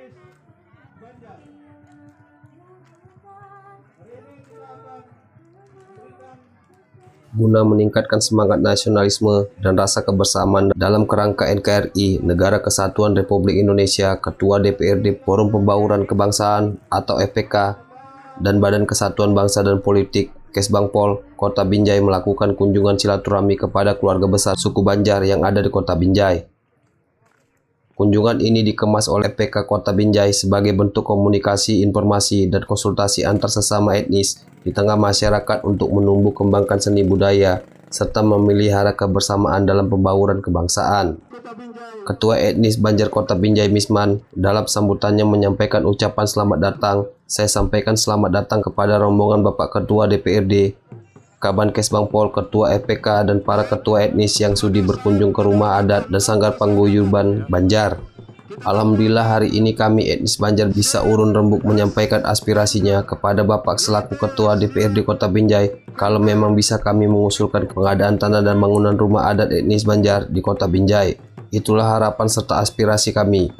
Etnis Banjar. Hari ini kita akan memberikan Guna meningkatkan semangat nasionalisme dan rasa kebersamaan dalam kerangka NKRI, Negara Kesatuan Republik Indonesia, Ketua DPRD Forum Pembauran Kebangsaan atau FPK, dan Badan Kesatuan Bangsa dan Politik Kesbangpol Kota Binjai melakukan kunjungan silaturahmi kepada keluarga besar suku Banjar yang ada di Kota Binjai. Kunjungan ini dikemas oleh FPK Kota Binjai sebagai bentuk komunikasi, informasi, dan konsultasi antar sesama etnis di tengah masyarakat untuk menumbuh kembangkan seni budaya serta memelihara kebersamaan dalam pembauran kebangsaan. Ketua Etnis Banjar Kota Binjai Misman dalam sambutannya menyampaikan ucapan selamat datang. Saya sampaikan selamat datang kepada rombongan Bapak Ketua DPRD, Kaban Kesbangpol, Ketua FPK, dan para ketua etnis yang sudi berkunjung ke rumah adat dan sanggar pangguyuban Banjar. Alhamdulillah hari ini kami etnis Banjar bisa urun rembuk menyampaikan aspirasinya kepada Bapak selaku Ketua DPRD Kota Binjai kalau memang bisa kami mengusulkan pengadaan tanah dan bangunan rumah adat etnis Banjar di Kota Binjai. Itulah harapan serta aspirasi kami.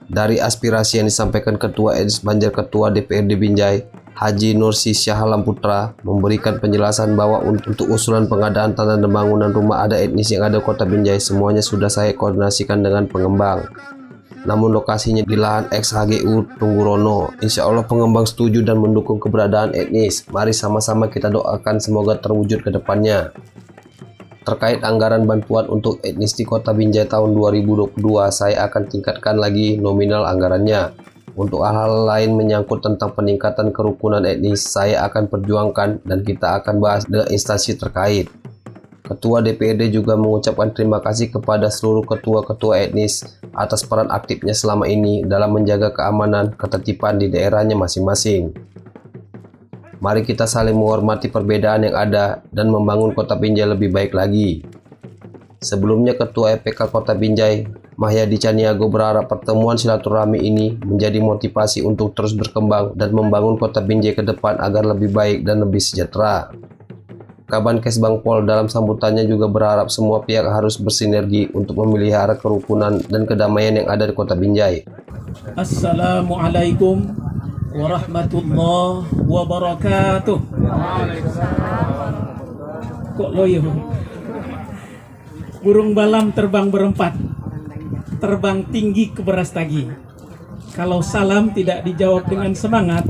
Dari aspirasi yang disampaikan Ketua Etnis Banjar Ketua DPRD Binjai, Haji Nursi Syahalam Putra memberikan penjelasan bahwa untuk usulan pengadaan tanah dan bangunan rumah adat etnis yang ada di Kota Binjai semuanya sudah saya koordinasikan dengan pengembang. Namun lokasinya di lahan ex-HGU Tunggurono. Insya Allah pengembang setuju dan mendukung keberadaan etnis. Mari sama-sama kita doakan semoga terwujud ke depannya. Terkait anggaran bantuan untuk etnis di Kota Binjai tahun 2022, saya akan tingkatkan lagi nominal anggarannya. Untuk hal-hal lain menyangkut tentang peningkatan kerukunan etnis, saya akan perjuangkan dan kita akan bahas dengan instansi terkait. Ketua DPRD juga mengucapkan terima kasih kepada seluruh ketua-ketua etnis atas peran aktifnya selama ini dalam menjaga keamanan, ketertiban di daerahnya masing-masing. Mari kita saling menghormati perbedaan yang ada dan membangun Kota Binjai lebih baik lagi. Sebelumnya Ketua FPK Kota Binjai, Mahyadi Caniago berharap pertemuan silaturahmi ini menjadi motivasi untuk terus berkembang dan membangun Kota Binjai ke depan agar lebih baik dan lebih sejahtera. Kaban Kesbangpol dalam sambutannya juga berharap semua pihak harus bersinergi untuk memelihara kerukunan dan kedamaian yang ada di Kota Binjai. Assalamualaikum warahmatullahi wabarakatuh. Kok loyo? Burung balam terbang berempat, terbang tinggi ke Berastagi. Kalau salam tidak dijawab dengan semangat,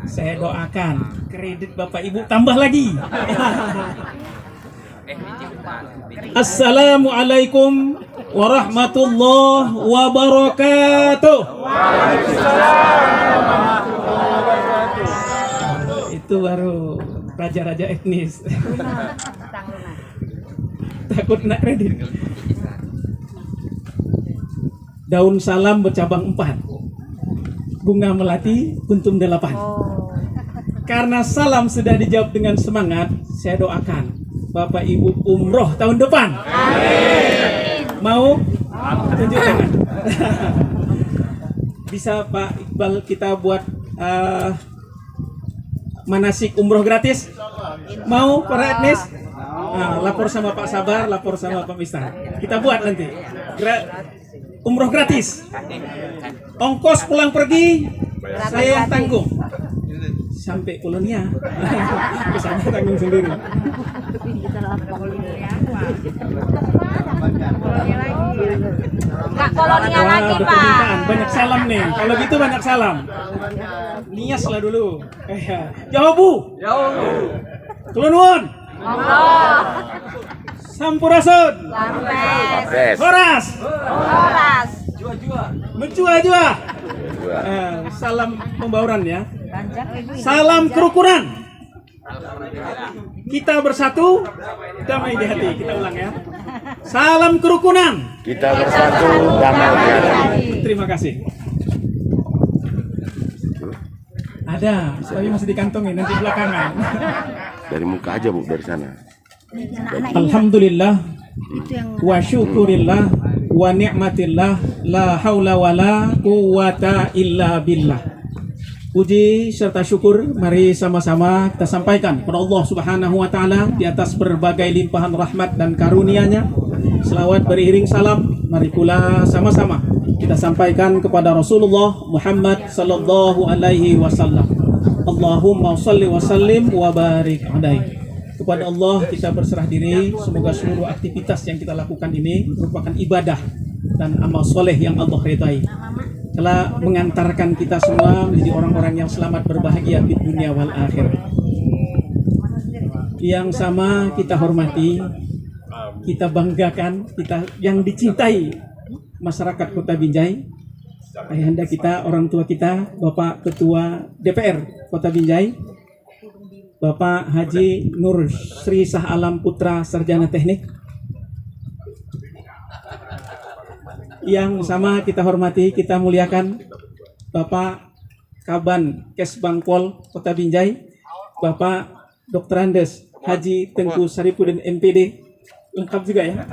saya doakan kredit Bapak Ibu tambah lagi. Assalamualaikum warahmatullahi wabarakatuh. Itu baru raja-raja etnis. Takut nak kredit. Daun salam bercabang 4, bunga melati kuntum 8. Karena salam sudah dijawab dengan semangat, saya doakan Bapak Ibu umroh tahun depan. Amin. Mau? Tunjuk tangan. Bisa Pak Iqbal kita buat manasik umroh gratis? Mau para etnis? Lapor sama Pak Sabar, lapor sama Pak Mister. Kita buat nanti umroh gratis. Ongkos pulang pergi saya yang tanggung. Sampai Polonia. Kesana tanggung sendiri. Nggak kolonial lagi, Pak. Banyak salam nih. Kalau gitu banyak salam. Nias lah dulu. Jauh Bu. Kelunuan. Sampurasun. Horas. Menjua-jua. Salam pembauran ya. Salam kerukunan. Kita bersatu, damai di hati. Kita ulang ya. Salam kerukunan. Kita bersatu, damai di hati. Terima kasih. Ada, tapi masih dikantongin nanti belakangan. Dari muka aja Bu, dari sana. Alhamdulillah wa syukurillah wa ni'matillah la haula wa la quwata illa billah. Puji serta syukur mari sama-sama kita sampaikan kepada Allah Subhanahu wa taala di atas berbagai limpahan rahmat dan karunia-Nya. selawat beriring salam, mari pula sama-sama kita sampaikan kepada Rasulullah Muhammad sallallahu alaihi wasallam. Allahumma shalli wa sallim wa barik alaihi. Kepada Allah kita berserah diri, semoga seluruh aktivitas yang kita lakukan ini merupakan ibadah dan amal soleh yang Allah ridai, telah mengantarkan kita semua menjadi orang-orang yang selamat berbahagia di dunia wal akhirah. Yang sama kita hormati, kita banggakan, kita yang dicintai masyarakat Kota Binjai, ayahanda kita, orang tua kita, Bapak Ketua DPR Kota Binjai, Bapak Haji Nur Sri Shah Alam Putra Sarjana Teknik. Yang sama kita hormati, kita muliakan Bapak Kaban Kesbangpol Kota Binjai, Bapak Dr. Andes Haji Tengku Saripudin MPD, lengkap juga ya.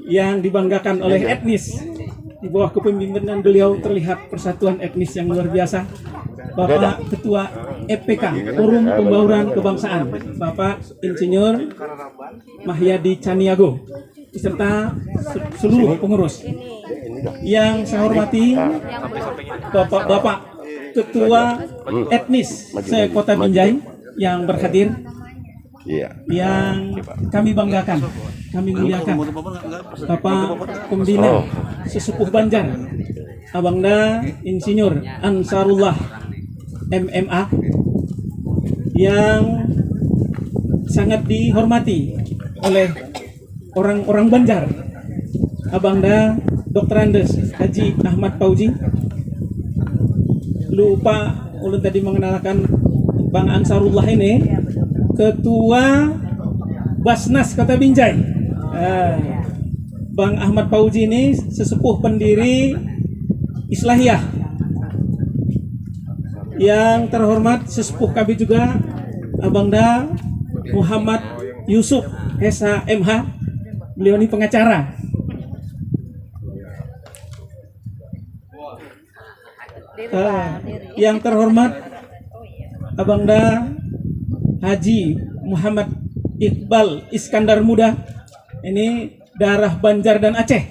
Yang dibanggakan oleh etnis, di bawah kepemimpinan beliau terlihat persatuan etnis yang luar biasa. Bapak Ketua FPK Forum Pembauran Kebangsaan, Bapak Insinyur Mahyadi Caniago, beserta seluruh pengurus. Yang saya hormati Bapak-bapak Ketua etnis se-Kota Binjai yang berhadir, yang kami banggakan, kami muliakan, Bapak Pembina Sesepuh Banjar, Abangda Insinyur Ansarullah MMA, yang sangat dihormati oleh orang-orang Banjar, Abangda Dr. Andes Haji Ahmad Fauzi. Lupa ulun tadi mengenalkan Bang Ansarullah ini Ketua Basnas Kota Binjai. Bang Ahmad Fauzi ini sesepuh pendiri Islahiyah. Yang terhormat sesepuh kami juga Abangda Muhammad Yusuf Esa MH. Beliau ini pengacara. Yang terhormat Abangda Haji Muhammad Iqbal Iskandar Muda, ini darah Banjar dan Aceh.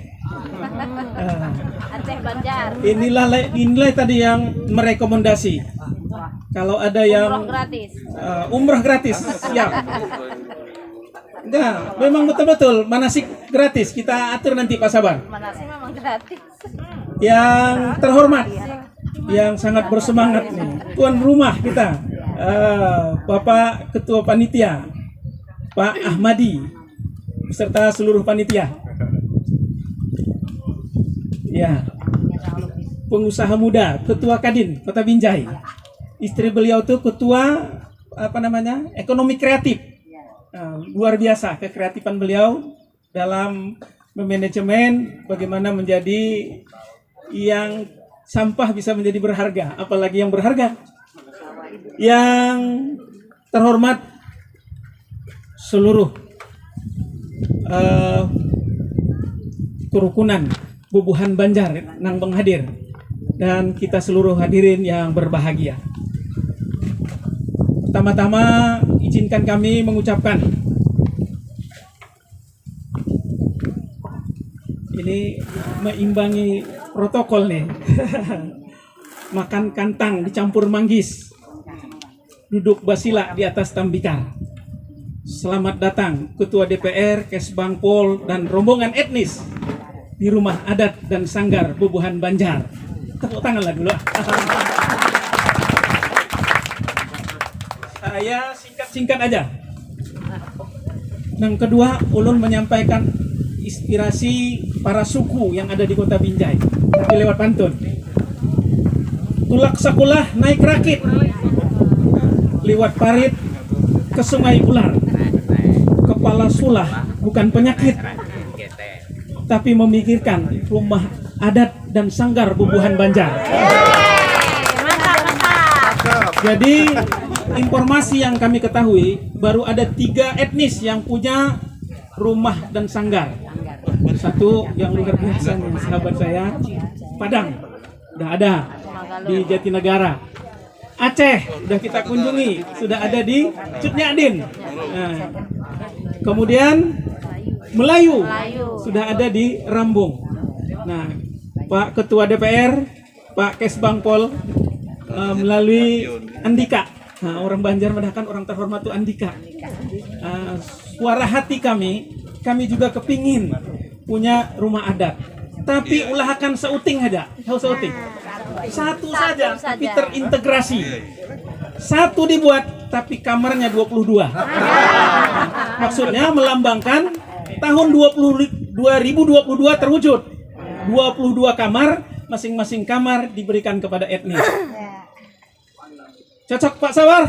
Aceh Banjar. Inilah tadi yang merekomendasi. Kalau ada yang umrah gratis, siap. Nah, memang betul-betul manasik gratis. Kita atur nanti Pak Sabar. Manasik memang gratis. Yang terhormat, yang sangat bersemangat nih, tuan rumah kita, Bapak Ketua Panitia Pak Ahmadi beserta seluruh panitia. Ya, pengusaha muda, Ketua Kadin Kota Binjai. Istri beliau tuh ketua ekonomi kreatif. Luar biasa kekreatifan beliau dalam memanajemen bagaimana menjadi yang sampah bisa menjadi berharga, apalagi yang berharga. Yang terhormat seluruh kerukunan Bubuhan Banjar nang bang hadir, dan kita seluruh hadirin yang berbahagia. Pertama-tama izinkan kami mengucapkan ini meimbangi protokol nih. Makan kantang dicampur manggis, duduk basila di atas tambikar. Selamat datang Ketua DPR, Kesbangpol, dan rombongan etnis di rumah adat dan sanggar Bubuhan Banjar. Tepuk tangan lah dulu. Saya singkat-singkat aja. Yang kedua, ulun menyampaikan inspirasi para suku yang ada di Kota Binjai, tapi lewat pantun. Tulak sakulah naik rakit, liwat parit ke sungai ular. Kepala sulah bukan penyakit, tapi memikirkan rumah adat dan sanggar Bubuhan Banjar. Jadi informasi yang kami ketahui, baru ada 3 etnis yang punya rumah dan sanggar. Satu yang luar biasa nih, sahabat saya, Padang, udah ada di Jatinegara. Aceh udah kita kunjungi, sudah ada di Cutnyadin. Nah, kemudian Melayu. Melayu. Sudah ada di Rambung. Nah, Pak Ketua DPR, Pak Kesbangpol melalui Andika. Nah, orang Banjar Madakan orang terhormat itu Andika. Suara hati kami juga kepingin punya rumah adat. Tapi usahakan seuting aja, seuting. Satu saja, tapi terintegrasi. Satu dibuat, tapi kamarnya 22. Maksudnya melambangkan tahun 2022 terwujud. 22 kamar, masing-masing kamar diberikan kepada etnis. Cocok Pak Sabar?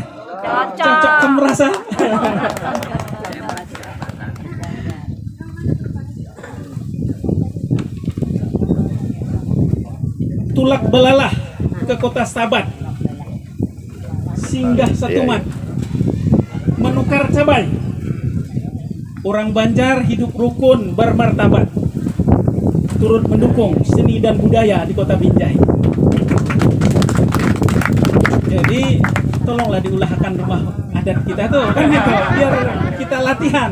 Cocok kamu merasa? Tulak belalah ke kota Stabat, singgah Satumat, menukar cabai. Orang Banjar hidup rukun bermartabat, turut mendukung seni dan budaya di kota Binjai. Jadi tolonglah diulahkan rumah adat kita tuh kan gitu, biar kita latihan.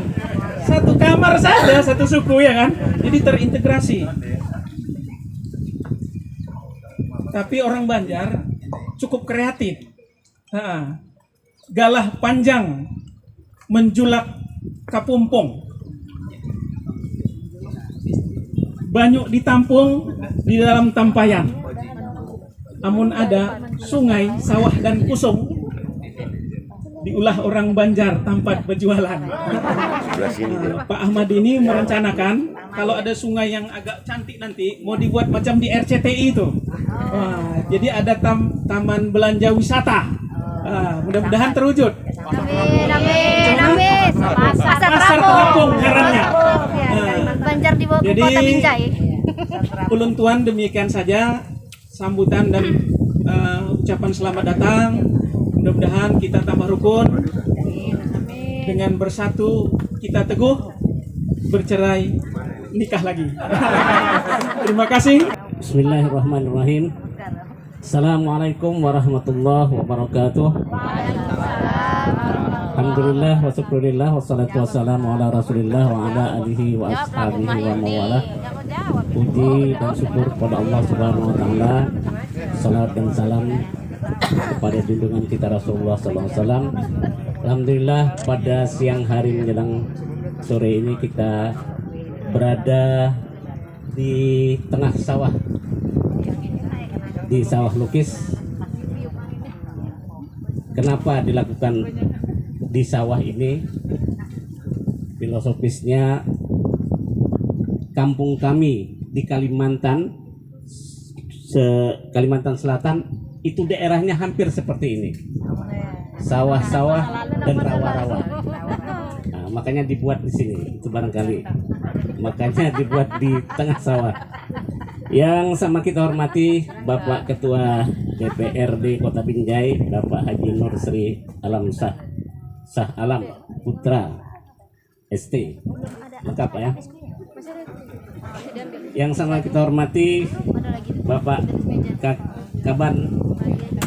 Satu kamar saja, satu suku ya kan, jadi terintegrasi. Tapi orang Banjar cukup kreatif. Galah panjang menjulak kapumpong. Banyak ditampung di dalam tampayan. Amun ada sungai, sawah dan kusung, diulah orang Banjar tempat berjualan. Pak Ahmad ini merencanakan kalau ada sungai yang agak cantik nanti mau dibuat macam di RCTI itu. Jadi ada taman belanja wisata. Mudah-mudahan terwujud. Amin. Pasar terapung ngarannya. Banjar di bawah Jadi, kota Binjai. Ulun Tuan demikian saja sambutan dan ucapan selamat datang. Mudah-mudahan kita tambah rukun. Dengan bersatu kita teguh, bercerai, nikah lagi. Terima kasih. Bismillahirrahmanirrahim. Assalamualaikum warahmatullahi wabarakatuh. Alhamdulillah wa syukurillah wassalatu wassalamu ala rasulillah wa ala alihi wa ashabihi wa mawalah. Puji dan syukur kepada Allah Subhanahu wa taala. Salat dan salam kepada junjungan kita Rasulullah sallallahu alaihi wasallam. Alhamdulillah pada siang hari menjelang sore ini kita berada di tengah sawah, di sawah lukis. Kenapa dilakukan di sawah ini? Filosofisnya, kampung kami di Kalimantan Selatan itu daerahnya hampir seperti ini, sawah-sawah dan rawa-rawa. Nah, makanya dibuat di sini, itu barangkali makanya dibuat di tengah sawah. Yang sama kita hormati Bapak Ketua DPRD Kota Binjai, Bapak Haji Nur Sri Alam Shah Alam Putra ST, lengkap ya. Yang sama kita hormati Bapak Kaban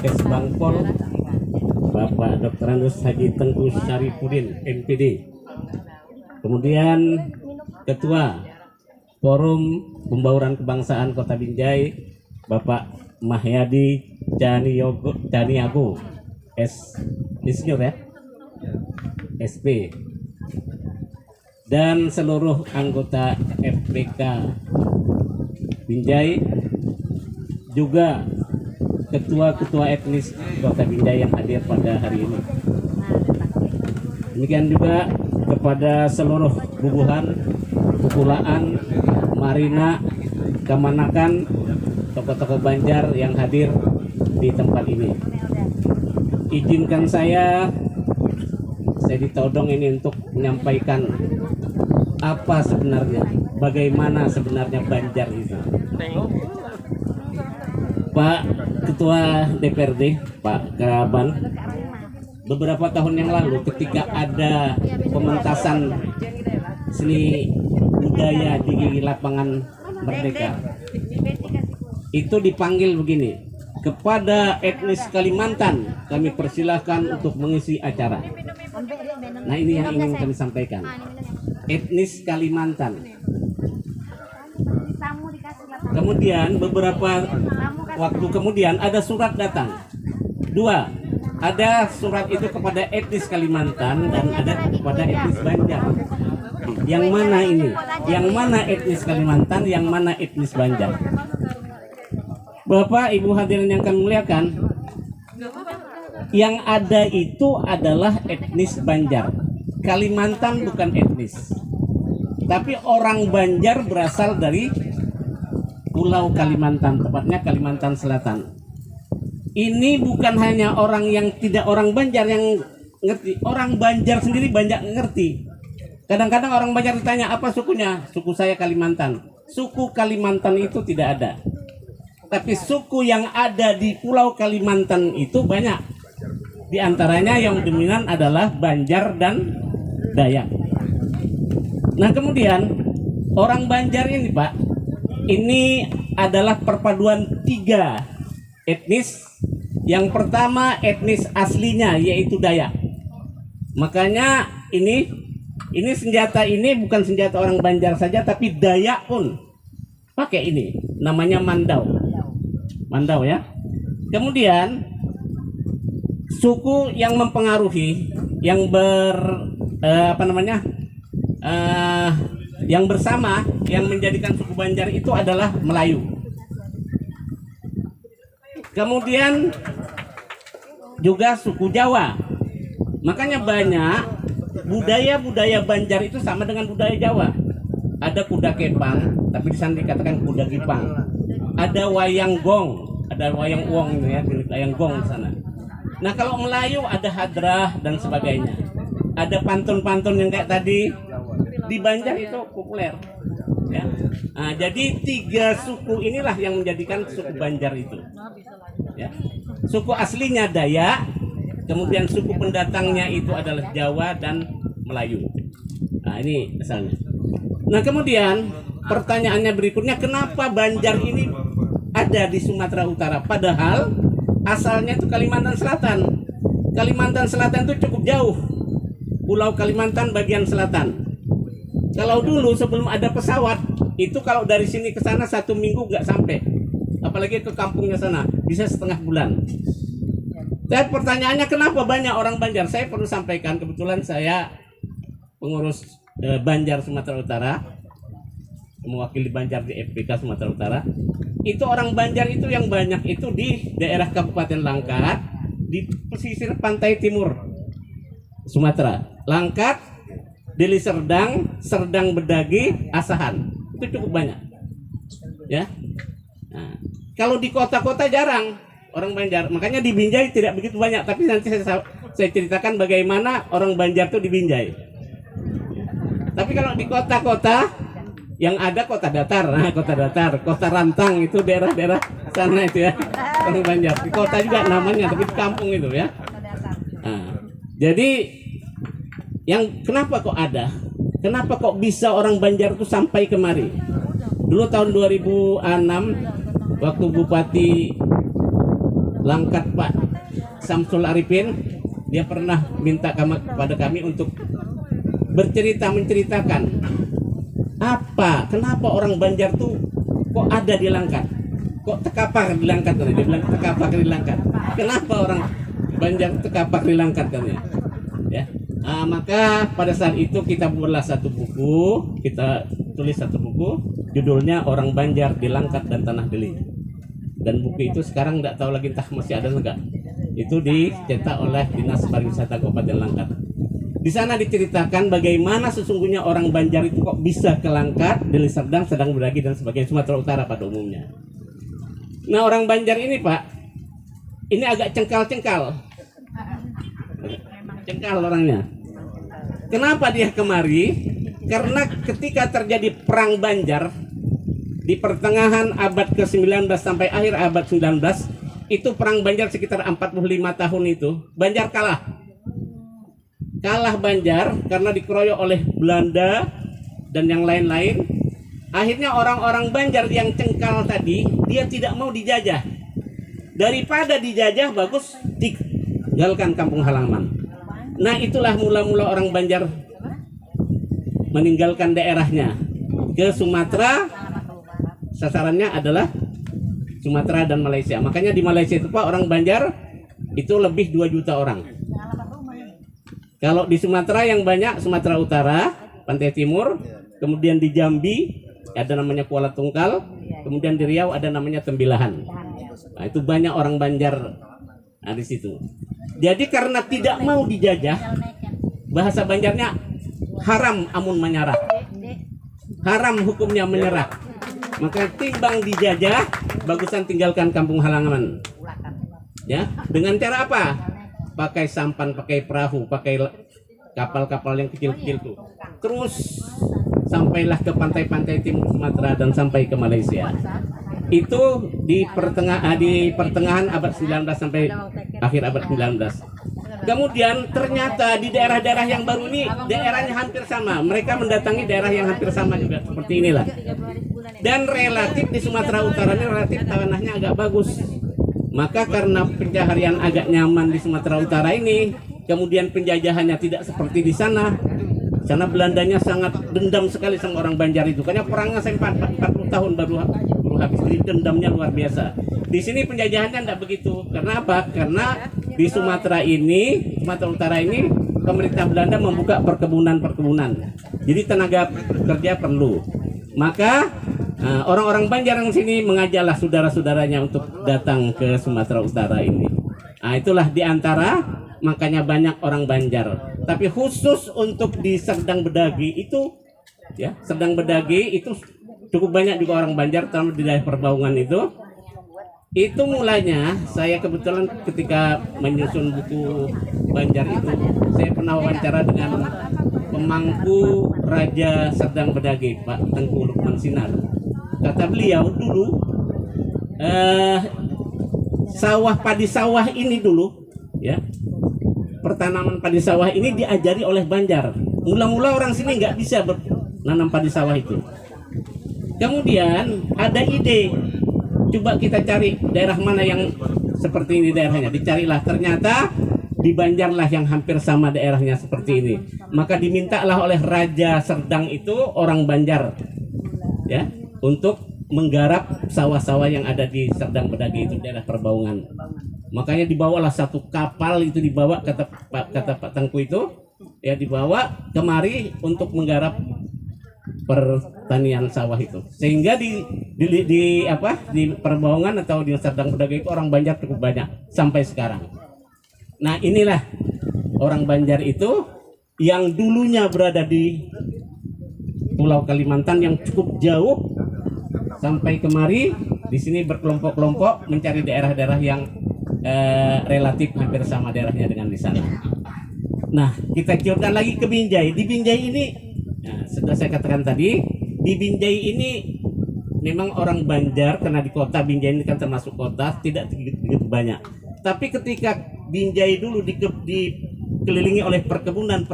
Kesbangpol, Bapak Dr. Andus Haji Tengku Syarifuddin MPD. Kemudian Ketua Forum Pembauran Kebangsaan Kota Binjai, Bapak Mahyadi Caniago Insinyur ya, SP, dan seluruh anggota FPK Binjai, juga ketua-ketua etnis Kota Binjai yang hadir pada hari ini. Demikian juga kepada seluruh bubuhan, pukulaan, marina, kamanakan, tokoh-tokoh Banjar yang hadir di tempat ini. Izinkan saya ditodong ini untuk menyampaikan apa sebenarnya, bagaimana sebenarnya Banjar itu. Pak Ketua DPRD, Pak Kaban, beberapa tahun yang lalu ketika ada pementasan seni budaya di lapangan Merdeka, itu dipanggil begini, kepada etnis Kalimantan kami persilahkan untuk mengisi acara. Nah, ini yang ingin kami sampaikan. etnis Kalimantan. Kemudian beberapa waktu kemudian ada surat datang. Dua, ada surat itu kepada etnis Kalimantan dan ada kepada etnis Banjar. Yang mana ini? Yang mana etnis Kalimantan, yang mana etnis Banjar? Bapak, Ibu hadirin yang kami muliakan, yang ada itu adalah etnis Banjar. Kalimantan bukan etnis. Tapi orang Banjar berasal dari Pulau Kalimantan, tepatnya Kalimantan Selatan. Ini bukan hanya orang yang tidak orang Banjar yang ngerti, orang Banjar sendiri banyak ngerti. Kadang-kadang orang Banjar ditanya apa sukunya, suku saya Kalimantan. Suku Kalimantan itu tidak ada. Tapi suku yang ada di Pulau Kalimantan itu banyak. Di antaranya yang dominan adalah Banjar dan Dayak. Nah kemudian orang Banjar ini Pak, ini adalah perpaduan 3 etnis. Yang pertama etnis aslinya yaitu Dayak. Makanya ini senjata ini bukan senjata orang Banjar saja, tapi Dayak pun pakai ini. Namanya mandau. Mandau ya. Kemudian suku yang mempengaruhi, yang yang bersama, yang menjadikan suku Banjar itu adalah Melayu. Kemudian juga suku Jawa. Makanya banyak budaya-budaya Banjar itu sama dengan budaya Jawa. Ada kuda kepang, tapi di sana dikatakan kuda gipang. Ada wayang gong, ada wayang uong ya, wayang gong di sana. Nah kalau Melayu ada hadrah dan sebagainya. Ada pantun-pantun yang kayak tadi di Banjar itu populer. Ya. Nah, jadi 3 suku inilah yang menjadikan suku Banjar itu. Ya. Suku aslinya Dayak, kemudian suku pendatangnya itu adalah Jawa dan Melayu. Nah ini asalnya. Nah kemudian pertanyaannya berikutnya, kenapa Banjar ini ada di Sumatera Utara? Padahal asalnya itu Kalimantan Selatan. Kalimantan Selatan itu cukup jauh. Pulau Kalimantan bagian selatan. Kalau dulu sebelum ada pesawat, itu kalau dari sini ke sana 1 minggu nggak sampai. Apalagi ke kampungnya sana, bisa setengah bulan. Dan pertanyaannya kenapa banyak orang Banjar? Saya perlu sampaikan, kebetulan saya pengurus Banjar Sumatera Utara, mewakili Banjar di FPK Sumatera Utara. Itu orang Banjar itu yang banyak itu di daerah Kabupaten Langkat, di pesisir pantai timur Sumatera. Langkat, Deli Serdang, Serdang Bedagi, Asahan. Itu cukup banyak. Ya. Nah, kalau di kota-kota jarang orang Banjar, makanya di Binjai tidak begitu banyak. Tapi nanti saya ceritakan bagaimana orang Banjar itu di Binjai. Tapi kalau di kota-kota yang ada kota datar, nah kota datar, kota rantang itu daerah-daerah sana itu ya orang Banjar. Di kota juga namanya, tapi di kampung itu ya. Nah, jadi yang kenapa kok ada? Kenapa kok bisa orang Banjar itu sampai kemari? Dulu tahun 2006 waktu Bupati Langkat Pak Samsul Arifin, dia pernah minta kepada kami untuk menceritakan kenapa orang Banjar tuh kok ada di Langkat, kok terkapar di Langkat, dia bilang terkapar di Langkat. Kenapa orang Banjar terkapar di Langkat katanya? Ya, maka pada saat itu kita buatlah satu buku, kita tulis satu buku, judulnya Orang Banjar di Langkat dan Tanah Deli. Dan buku itu sekarang tidak tahu lagi entah masih ada enggak. Itu dicetak oleh Dinas Pariwisata Kabupaten Langkat. Di sana diceritakan bagaimana sesungguhnya orang Banjar itu kok bisa ke Langkat, Deli Serdang, Serdang Bedagi dan sebagainya, Sumatera Utara pada umumnya. Nah orang Banjar ini Pak, ini agak cengkal-cengkal orangnya. Kenapa dia kemari? Karena ketika terjadi perang Banjar di pertengahan abad ke-19 sampai akhir abad 19, itu perang Banjar sekitar 45 tahun itu, Banjar kalah Banjar karena dikeroyok oleh Belanda dan yang lain-lain. Akhirnya orang-orang Banjar yang cengkal tadi, dia tidak mau dijajah. Daripada dijajah, bagus tinggalkan kampung halaman. Nah itulah mula-mula orang Banjar meninggalkan daerahnya ke Sumatera, sasarannya adalah Sumatera dan Malaysia. Makanya di Malaysia itu Pak, orang Banjar itu lebih 2 juta orang. Kalau di Sumatera yang banyak Sumatera Utara, Pantai Timur, kemudian di Jambi ada namanya Kuala Tungkal, kemudian di Riau ada namanya Tembilahan. Nah, itu banyak orang Banjar di situ. Jadi karena tidak mau dijajah, bahasa Banjarnya haram amun menyerah. Haram hukumnya menyerah. Maka timbang dijajah, bagusan tinggalkan kampung halaman. Ya, dengan cara apa? Pakai sampan, pakai perahu, pakai kapal-kapal yang kecil-kecil tuh. Terus sampailah ke pantai-pantai timur Sumatera dan sampai ke Malaysia. Itu di pertengahan abad 19 sampai akhir abad 19. Kemudian ternyata di daerah-daerah yang baru ini daerahnya hampir sama. Mereka mendatangi daerah yang hampir sama juga seperti inilah. Dan relatif di Sumatera Utara ini relatif tanahnya agak bagus. Maka karena pencaharian agak nyaman di Sumatera Utara ini, kemudian penjajahannya tidak seperti di sana. Sana Belandanya sangat dendam sekali sama orang Banjar itu. Karena perangnya sampai 40 tahun baru habis. Jadi dendamnya luar biasa. Di sini penjajahannya tidak begitu. Karena apa? Karena di Sumatera Utara ini, pemerintah Belanda membuka perkebunan. Jadi tenaga kerja perlu. Maka orang-orang Banjar yang sini mengajaklah saudara-saudaranya untuk datang ke Sumatera Utara ini. Nah, itulah diantara makanya banyak orang Banjar. Tapi khusus untuk di Serdang Bedagi itu, ya Serdang Bedagi itu cukup banyak juga orang Banjar, terutama di daerah Perbaungan itu. Itu mulanya saya kebetulan ketika menyusun buku Banjar itu, saya pernah wawancara dengan pemangku Raja Serdang Bedagi, Pak Tengku Lukman Sinar. Kata beliau dulu padi sawah ini dulu, ya pertanaman padi sawah ini diajari oleh Banjar. Mula-mula orang sini nggak bisa menanam padi sawah itu. Kemudian ada ide, coba kita cari daerah mana yang seperti ini daerahnya. Dicarilah, ternyata di Banjar lah yang hampir sama daerahnya seperti ini. Maka dimintalah oleh Raja Serdang itu orang Banjar, ya, untuk menggarap sawah-sawah yang ada di Serdang Bedagi itu daerah Perbaungan. Makanya dibawalah satu kapal itu, dibawa kata Pak Tengku itu, ya dibawa kemari untuk menggarap pertanian sawah itu. Sehingga di Perbaungan atau di Serdang Bedagi itu orang Banjar cukup banyak sampai sekarang. Nah, inilah orang Banjar itu yang dulunya berada di Pulau Kalimantan yang cukup jauh, sampai kemari di sini berkelompok-kelompok mencari daerah-daerah yang relatif hampir sama daerahnya dengan di sana. Nah, kita kiurkan lagi ke Binjai. Di Binjai ini, sudah saya katakan tadi, di Binjai ini memang orang Banjar, karena di kota Binjai ini kan termasuk kota, tidak begitu banyak. Tapi ketika Binjai dulu dikelilingi oleh perkebunan,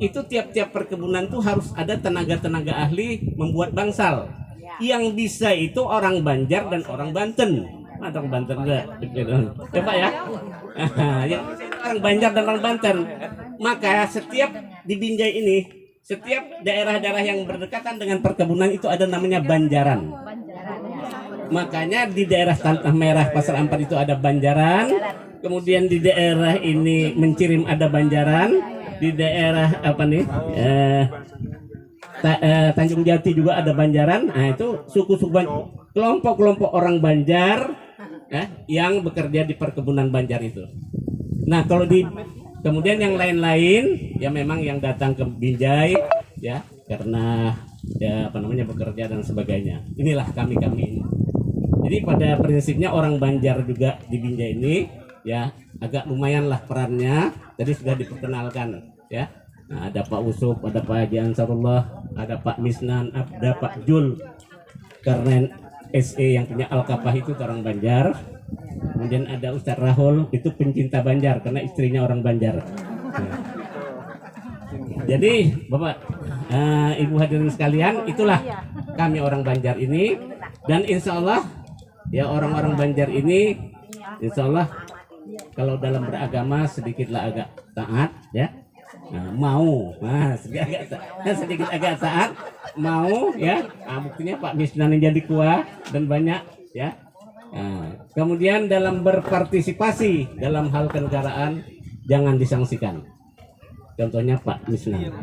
itu tiap-tiap perkebunan tuh harus ada tenaga-tenaga ahli membuat bangsal. Yang bisa itu orang Banjar dan orang Banten. Orang Banten juga. Coba ya. Yang orang Banjar dan orang Banten. Maka setiap di Binjai ini, setiap daerah-daerah yang berdekatan dengan perkebunan itu ada namanya Banjaran. Makanya di daerah Tanah Merah Pasar Ampar itu ada Banjaran. Kemudian di daerah ini Mencirim ada Banjaran. Di daerah Tanjung Jati juga ada Banjaran. Nah, itu suku-suku kelompok-kelompok orang Banjar yang bekerja di perkebunan Banjar itu. Nah, kalau kemudian yang lain-lain ya memang yang datang ke Binjai ya karena bekerja dan sebagainya. Inilah kami ini. Jadi pada prinsipnya orang Banjar juga di Binjai ini ya agak lumayan lah perannya. Tadi sudah diperkenalkan ya. Nah, ada Pak Usuf, ada Pak Haji Ansarullah, ada Pak Misnan, ada Pak Jul Karnen SE yang punya Al-Kapah itu orang Banjar. Kemudian ada Ustadz Rahul, itu pencinta Banjar karena istrinya orang Banjar. Nah. Jadi Bapak, Ibu hadirin sekalian, itulah kami orang Banjar ini. Dan insya Allah ya orang-orang Banjar ini insya Allah kalau dalam beragama sedikitlah agak taat ya. Nah, mau, sedikit agak taat, mau ya. Nah, buktinya Pak Misnan yang jadi ketua dan banyak ya. Nah, kemudian dalam berpartisipasi dalam hal kenegaraan jangan disangsikan. Contohnya Pak Misnan.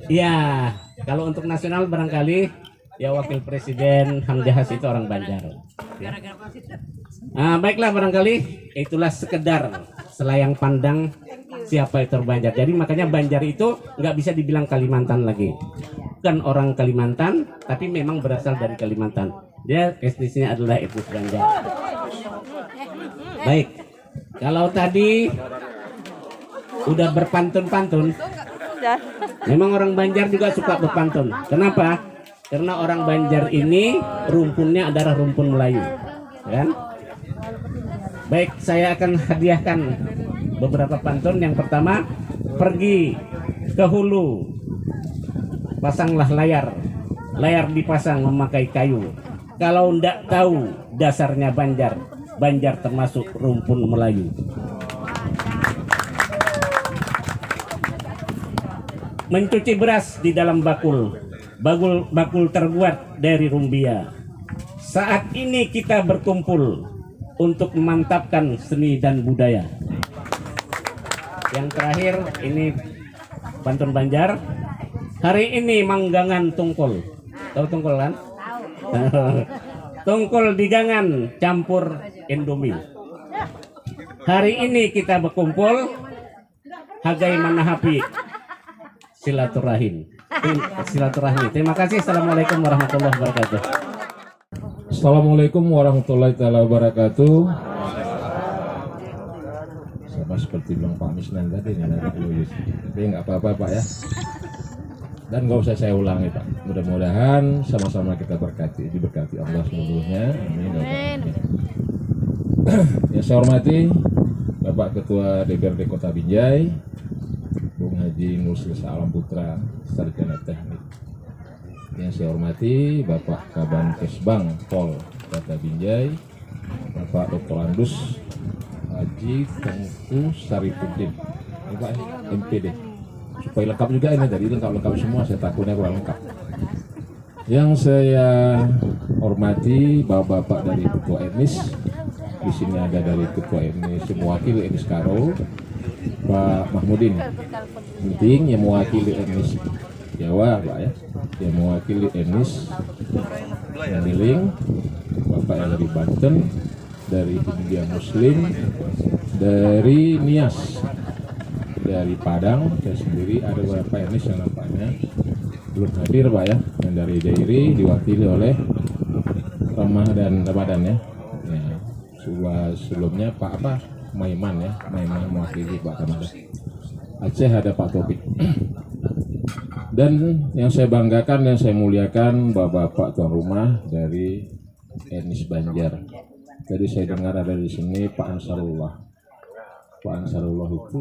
Ya, kalau untuk nasional barangkali ya Wakil Presiden Hamzahas itu orang Banjar. Ya. Nah, baiklah barangkali itulah sekedar selayang pandang siapa itu Banjar. Jadi makanya Banjar itu nggak bisa dibilang Kalimantan lagi. Bukan orang Kalimantan, tapi memang berasal dari Kalimantan. Dia etnisnya adalah etnis Banjar. Baik, kalau tadi udah berpantun-pantun, memang orang Banjar juga suka berpantun. Kenapa? Karena orang Banjar ini rumpunnya adalah rumpun Melayu, kan? Baik, saya akan hadiahkan beberapa pantun. Yang pertama, pergi ke hulu, pasanglah layar, layar dipasang memakai kayu. Kalau ndak tahu dasarnya Banjar, Banjar termasuk rumpun Melayu. Mencuci beras di dalam bakul, bakul terbuat dari rumbia. Saat ini kita berkumpul untuk memantapkan seni dan budaya. Yang terakhir ini pantun Banjar. Hari ini manggangan tungkol. Tahu tungkol kan? Tungkol di gangan campur Indomie. Hari ini kita berkumpul hagai manahapi silaturahim. Terima kasih. Assalamualaikum warahmatullahi wabarakatuh. Assalamualaikum warahmatullahi wabarakatuh. Sama seperti Bang Pak Misnan tadi nih, tapi nggak apa-apa Pak ya. Dan nggak usah saya ulangi Pak. Mudah-mudahan sama-sama kita diberkati Allah seluruhnya. Amin. Yang saya hormati Bapak Ketua DPRD Kota Binjai, Bung Haji Nursis Alam Putra, Sarjana Teknik. Yang saya hormati Bapak Kabankesbang Pol Kota Binjai, Bapak Dr. Andus Haji Tengku Sarifuddin, Bapak MPD. Supaya lengkap juga ini, jadi lengkap semua, saya takutnya kurang lengkap. Yang saya hormati bapak-bapak dari ketua etnis, di sini ada dari ketua etnis mewakili etnis Karo, Pak Mahmudin, penting yang mewakili etnis Jawa, Pak ya, yang mewakili etnis Maniling, Bapak yang dari Banten, dari India Muslim, dari Nias, dari Padang, saya sendiri ada beberapa etnis yang nampaknya belum hadir Pak ya, yang dari Dairi diwakili oleh Ramah dan Ramadan ya. Sebelumnya Pak Maiman ya, Maiman mewakili Pak Ramadan. Aceh ada Pak Topik. Dan yang saya banggakan, yang saya muliakan bapak-bapak tuan rumah dari etnis Banjar. Tadi saya dengar ada di sini Pak Ansarullah. Pak Ansarullah itu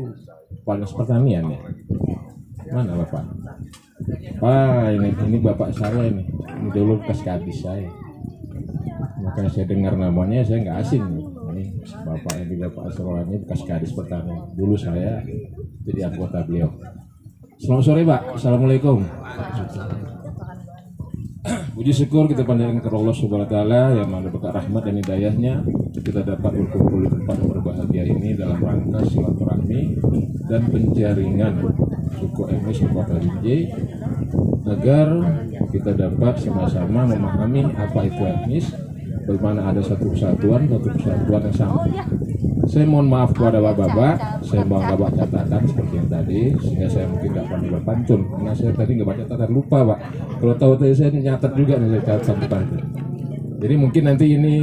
paling pertanian ya. Mana Bapak? Pak, ini bapak saya ini dulu bekas kadis saya. Makanya saya dengar namanya, saya nggak asing. Ini bapak yang di Bapak Ansarullah ini bekas kadis pertanian. Dulu saya jadi anggota beliau. Selamat sore Pak. Assalamualaikum. Puji syukur kita panjatkan kepada Allah Subhanahu wa taala yang mana berkat rahmat dan hidayahnya kita dapat berkumpul di tempat yang berbahagia ini dalam rangka silaturahmi dan penjaringan suku etnis di Kota Binjai agar kita dapat sama-sama memahami apa itu etnis, bagaimana ada satu kesatuan yang sama. Saya mohon maaf kepada bapak-bapak, saya mau nggak baca catatan seperti yang tadi, sehingga saya mungkin nggak pandai berpantun, karena saya tadi nggak baca catatan, lupa Pak. Kalau tahu tadi saya nyatat juga nih saya catatan pantun. Jadi mungkin nanti ini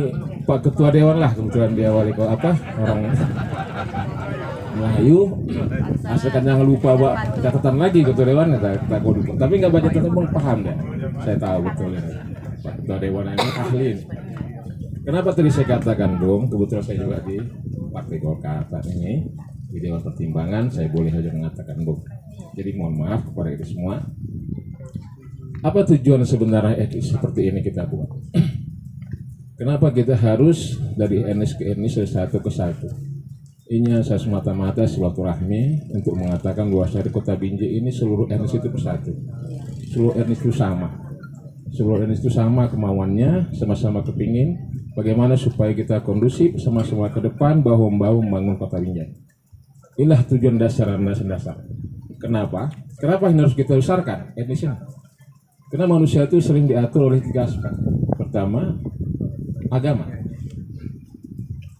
Pak Ketua Dewan lah, kebetulan dia wali kota orang Melayu, asalkan jangan lupa Pak catatan lagi Ketua Dewan, kata lupa. Tapi nggak baca catatan pun paham deh, saya tahu betul ini. Pak Ketua Dewan ini ahli ini. Kenapa tadi saya katakan Bung, kebetulan saya juga di Partai Golkar saat ini di Dewan Pertimbangan, saya boleh saja mengatakan Bung. Jadi mohon maaf kepada itu semua. Apa tujuan sebenarnya etnis seperti ini kita buat? Kenapa kita harus dari etnis ke etnis dari satu ke satu? Ini saya semata-mata silaturahmi untuk mengatakan bahwa di Kota Binjai ini seluruh etnis itu bersatu. Seluruh etnis itu sama. Seluruh etnis itu sama kemauannya, sama-sama kepingin bagaimana supaya kita kondusif sama-sama ke depan bahu-membahu membangun Kota Binjai. Inilah tujuan dasar dan dasar. Kenapa? Kenapa ini harus kita besarkan etnisnya? Karena manusia itu sering diatur oleh 3 aspek. Pertama, agama.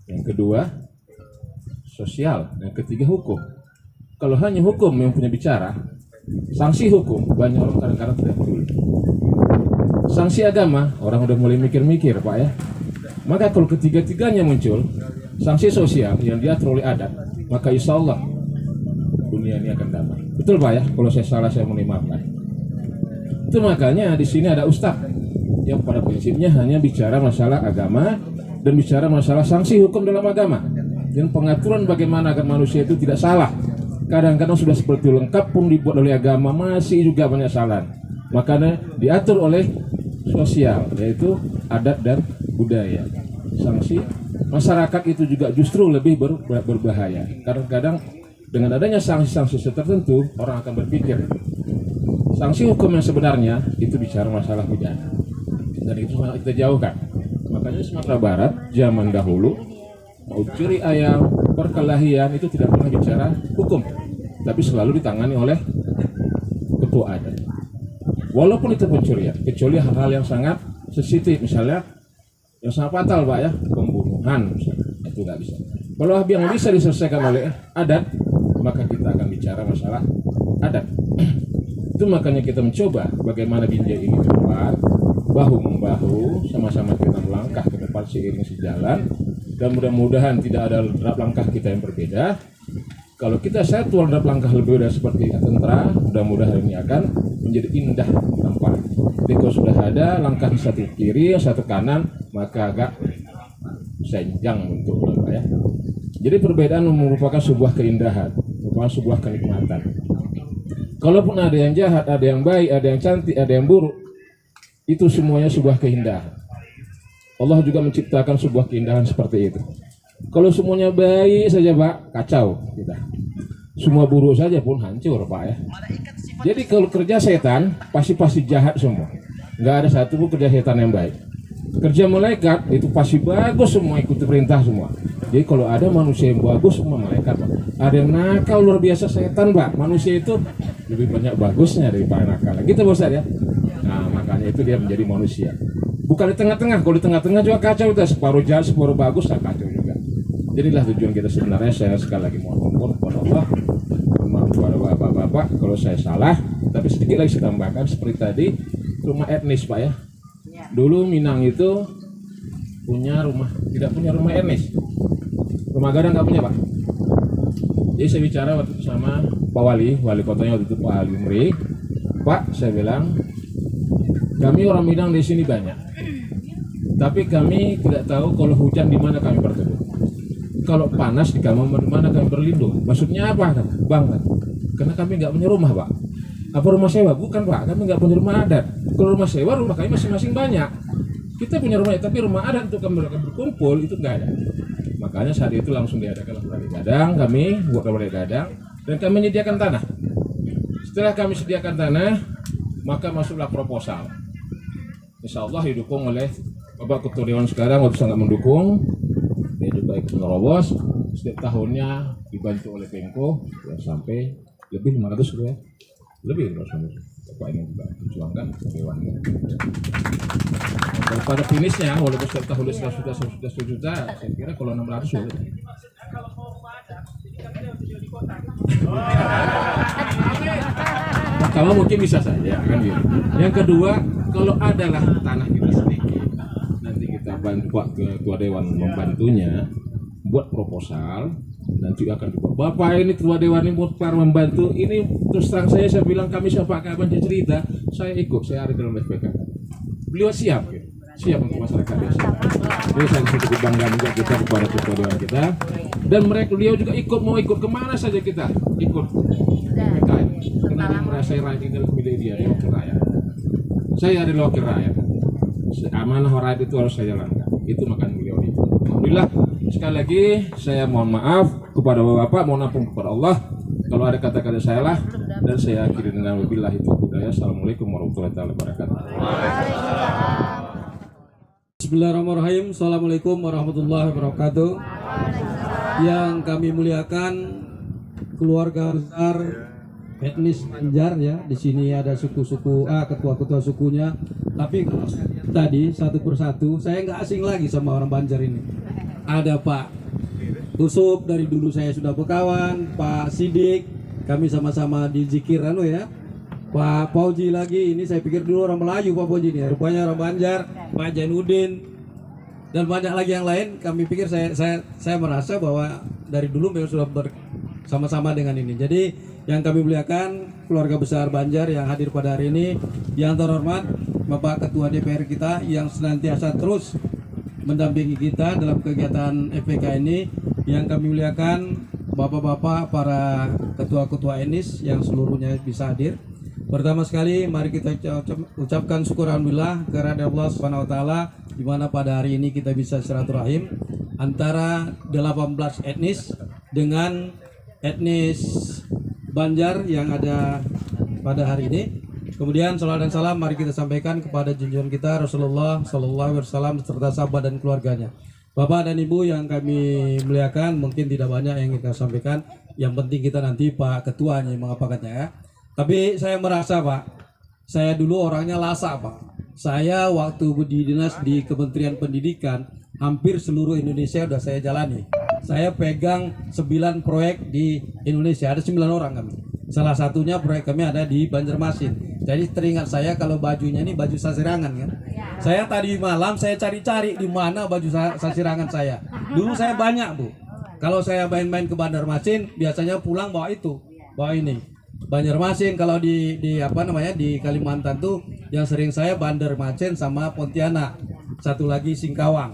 Yang kedua, sosial. Yang ketiga, hukum. Kalau hanya hukum yang punya bicara, sanksi hukum banyak orang kadang-kadang tidak peduli. Sanksi agama orang udah mulai mikir-mikir, Pak ya. Maka kalau ketiga-tiganya muncul, sanksi sosial yang diatur oleh adat, maka insya Allah dunia ini akan damai. Betul Pak ya? Kalau saya salah saya mohon maaf. Itu makanya di sini ada ustadz yang pada prinsipnya hanya bicara masalah agama dan bicara masalah sanksi hukum dalam agama dan pengaturan bagaimana agar manusia itu tidak salah. Kadang-kadang sudah seperti lengkap pun dibuat oleh agama masih juga banyak salah. Makanya diatur oleh sosial yaitu adat dan budaya. Sanksi masyarakat itu juga justru lebih berbahaya. Kadang-kadang dengan adanya sanksi-sanksi tertentu orang akan berpikir sanksi hukum yang sebenarnya itu bicara masalah pidana dan itu kita jauhkan. Makanya Sumatera Barat zaman dahulu mau curi ayam, perkelahian itu tidak pernah bicara hukum, tapi selalu ditangani oleh ketua adat. Walaupun itu pencurian, kecuali hal-hal yang sangat sensitif, misalnya yang sangat fatal Pak ya, pembunuhan misalnya, itu nggak bisa. Kalau yang bisa diselesaikan oleh adat, maka kita akan bicara masalah adat. Itu makanya kita mencoba bagaimana Binjai ini ke depan, bahu-membahu, sama-sama kita melangkah ke depan seiring sejalan, dan mudah-mudahan tidak ada langkah kita yang berbeda. Kalau kita satu drap langkah lebih berbeda seperti tentara, mudah-mudahan ini akan menjadi indah tampak. Jadi kalau sudah ada langkah di satu kiri, satu kanan, maka agak senjang bentuknya Pak ya. Jadi perbedaan merupakan sebuah keindahan, merupakan sebuah kenikmatan. Kalaupun ada yang jahat, ada yang baik, ada yang cantik, ada yang buruk, itu semuanya sebuah keindahan. Allah juga menciptakan sebuah keindahan seperti itu. Kalau semuanya baik saja Pak, kacau kita. Semua buruk saja pun hancur Pak ya. Jadi kalau kerja setan, pasti jahat semua. Nggak ada satu pun kerja setan yang baik. Kerja malaikat itu pasti bagus semua, ikuti perintah semua. Jadi kalau ada manusia yang bagus, semua malaikat Pak. Ada yang nakal luar biasa setan Pak. Manusia itu lebih banyak bagusnya daripada nakal. Gitu Ustaz ya. Nah makanya itu dia menjadi manusia. Bukan di tengah-tengah. Kalau di tengah-tengah juga kacau kita, separuh jahat, separuh bagus, kacau juga. Jadilah tujuan kita sebenarnya. Saya sekali lagi mohon ampun kepada Allah, maaf kepada bapak-bapak kalau saya salah. Tapi sedikit lagi saya tambahkan seperti tadi rumah etnis Pak ya. Dulu Minang itu punya rumah, tidak punya rumah etnis. Rumah gadang nggak punya Pak. Jadi saya bicara waktu itu sama Pak Wali kotanya waktu itu Pak Ali Umri. Pak, saya bilang kami orang Minang di sini banyak, tapi kami tidak tahu kalau hujan di mana kami berteduh, kalau panas di kamar di mana kami berlindung. Maksudnya apa Bang? Karena kami nggak punya rumah Pak. Apa rumah sewa? Bukan Pak, kami nggak punya rumah adat. Kalau rumah sewa, rumah kami masing-masing banyak. Kita punya rumah, tapi rumah adat untuk kami berkumpul itu nggak ada. Makanya saat itu langsung diadakan balai gadang, kami buat balai gadang dan kami menyediakan tanah. Setelah kami sediakan tanah, maka masuklah proposal. Insya Allah didukung oleh Bapak Ketua Dewan sekarang, waktu sangat mendukung. Dia juga ikut menerobos. Setiap tahunnya dibantu oleh Pemko ya, sampai lebih 500 ya. Lebih 500. Bapak ini juga perjuangkan Dewan. Dan pada finishnya, walaupun setiap tahun sudah 1 juta, saya kira kalau 600 sulit. Kalau mungkin bisa saja kan gitu. Yang kedua, kalau adalah tanah kita sedikit, nanti kita bantu Pak Ketua Dewan membantunya buat proposal. Nanti akan dibuat. Bapak ini Ketua Dewan ini membantu. Ini terus terang saya bilang kami siapa kapan cerita, saya ikut, saya ada dalam SPK. Beliau siap, gitu. Siap untuk masyarakat desa. Jadi saya cukup bangga juga kita kepada Ketua Dewan kita. Dan beliau juga mau ikut kemana saja kita ikut. Karena dia merasa rakyat ini milik dia, wakil rakyat. Saya adalah wakil rakyat. Amanah rakyat itu harus saya jalankan. Itu makanya beliau ikut. Alhamdulillah, sekali lagi saya mohon maaf kepada Bapak, mohon ampun kepada Allah kalau ada kata-kata salah, dan saya akhiri dengan wabillahi taufiq. Assalamualaikum warahmatullahi wabarakatuh. Bismillahirrahmanirrahim. Assalamualaikum warahmatullahi wabarakatuh. Yang kami muliakan keluarga besar etnis Banjar ya. Di sini ada suku-suku ketua-ketua sukunya. Tapi tadi satu persatu saya nggak asing lagi sama orang Banjar ini. Ada Pak Usup, dari dulu saya sudah berkawan. Pak Sidik, kami sama-sama di Zikir ya. Pak Pauji lagi, ini saya pikir dulu orang Melayu Pak Pauji ini, rupanya orang Banjar. Pak Jainuddin dan banyak lagi yang lain. Kami pikir saya merasa bahwa dari dulu memang sudah bersama-sama dengan ini. Jadi yang kami muliakan keluarga besar Banjar yang hadir pada hari ini, yang terhormat Bapak Ketua DPR kita yang senantiasa terus mendampingi kita dalam kegiatan FPK ini, yang kami muliakan bapak-bapak para ketua-ketua etnis yang seluruhnya bisa hadir. Pertama sekali mari kita ucapkan syukur alhamdulillah kepada Allah Subhanahu wa taala di mana pada hari ini kita bisa silaturahim antara 18 etnis dengan etnis Banjar yang ada pada hari ini. Kemudian salawat dan salam mari kita sampaikan kepada junjungan kita Rasulullah Sallallahu Alaihi Wasallam serta sahabat dan keluarganya. Bapak dan Ibu yang kami muliakan, mungkin tidak banyak yang kita sampaikan. Yang penting kita nanti Pak Ketuanya yang mengapakannya ya. Tapi saya merasa Pak, saya dulu orangnya lasak Pak. Saya waktu di dinas di Kementerian Pendidikan, hampir seluruh Indonesia sudah saya jalani. Saya pegang 9 proyek di Indonesia, ada 9 orang kami. Salah satunya proyek kami ada di Banjarmasin. Jadi teringat saya kalau bajunya ini baju sasirangan kan. Saya tadi malam saya cari-cari di mana baju sasirangan saya. Dulu saya banyak Bu. Kalau saya main-main ke Banjarmasin biasanya pulang bawa itu, bawa ini. Banjarmasin kalau di di Kalimantan tuh yang sering saya Banjarmasin sama Pontianak. Satu lagi Singkawang.